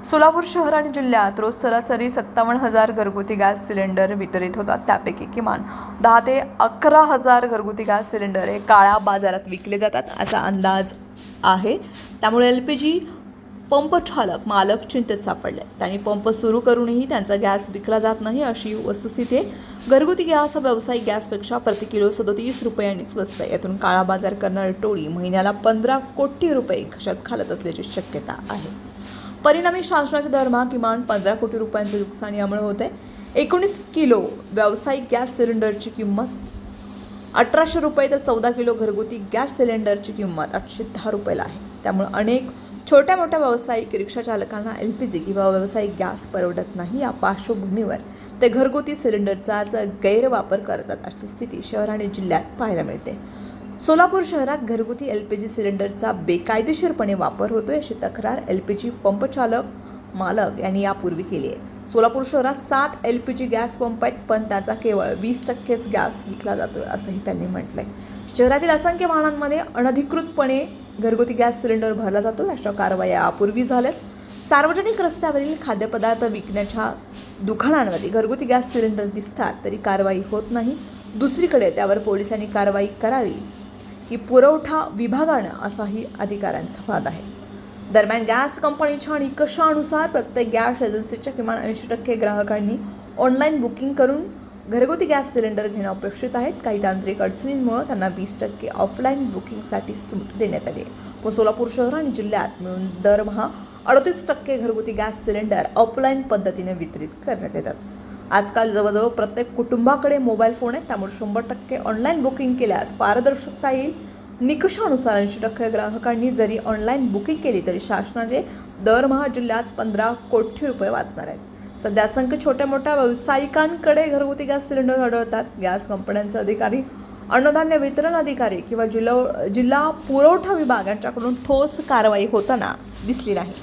सोलापूर शहर आणि जिल्ह्यात रोज सरासरी 57,000 घरगुती गॅस सिलेंडर वितरित होतात। त्यापैकी किमान 10 ते 11,000 घरगुती गॅस सिलेंडर हे काळ्या बाजारात विकले जातात असा अंदाज आहे। त्यामुळे एलपीजी पंप चालक मालक चिंतेत सापडले। त्यांनी पंप सुरू करूनही त्यांचा गॅस विकला जात नाही अशी वस्तुस्थिती आहे। घरगुती गॅस हा व्यावसायिक गॅसपेक्षा प्रति किलो 37 रुपयांनी स्वस्त आहे। यातून काळा बाजार करणारी टोळी महिन्याला 15 कोटी रुपये खिशात घालत असल्याची शक्यता आहे। परिणामी शासनाचा दरमहा किमान 15 कोटी रुपयांचे नुकसान यामुळे होते। 19 किलो व्यावसायिक गॅस सिलेंडरची किंमत 1800 रुपये तर 14 किलो घरगुती गॅस सिलेंडरची किंमत 810 रुपयाला आहे। त्यामुळे अनेक छोट्या मोठ्या व्यावसायिक रिक्षा चालकांना एलपीजी किंवा व्यावसायिक गॅस परवडत नाही। या पार्श्वभूमीवर ते घरगुती सिलेंडरचाच गैरवापर करतात अशी स्थिती शहर आणि जिल्ह्यात पाहायला मिळते। सोलापूर शहरात घरगुती एलपीजी सिलेंडरचा बेकायदेशीरपणे वापर होतोय अशी तक्रार एलपीजी पंप चालक मालक यांनी यापूर्वी केली आहे। सोलापूर शहरात 7 एलपीजी गॅस पंप आहेत, पण त्याचा केवळ 20% गॅस विकला जातोय असंही त्यांनी म्हटलंय। शहरातील असंख्य वाहनांमध्ये अनधिकृतपणे घरगुती गॅस सिलेंडर भरला जातो। अशा कारवाया यापूर्वी झाल्यात। सार्वजनिक रस्त्यावरील खाद्यपदार्थ विकण्याच्या दुकानांमध्ये घरगुती गॅस सिलेंडर दिसतात तरी कारवाई होत नाही। दुसरीकडे त्यावर पोलिसांनी कारवाई करावी की पुरवठा विभागानं असाही अधिकाऱ्यांचा वाद आहे। दरम्यान गॅस कंपनीच्या निकषानुसार प्रत्येक गॅस एजन्सीच्या किमान 80% ग्राहकांनी ऑनलाईन बुकिंग करून घरगुती गॅस सिलेंडर घेणं अपेक्षित आहे। काही तांत्रिक अडचणींमुळे त्यांना 20% ऑफलाईन बुकिंगसाठी सूट देण्यात आली आहे। पण सोलापूर शहर आणि जिल्ह्यात मिळून दरमहा 38% घरगुती गॅस सिलेंडर ऑफलाईन पद्धतीने वितरित करण्यात येतात। आजकाल जवळजवळ प्रत्येक कुटुंबाकडे मोबाईल फोन आहे, त्यामुळे 100% ऑनलाईन बुकिंग केल्यास पारदर्शकता येईल। निकषानुसार 80% ग्राहकांनी जरी ऑनलाईन बुकिंग केली तरी शासनाचे दरमहा जिल्ह्यात 15 कोटी रुपये वाचणार आहेत। सध्या असंख्य छोट्या मोठ्या व्यावसायिकांकडे घरगुती गॅस सिलेंडर आढळतात। गॅस कंपन्यांचे अधिकारी, अन्नधान्य वितरण अधिकारी किंवा जिल्हा पुरवठा विभाग यांच्याकडून ठोस कारवाई होताना दिसली नाही।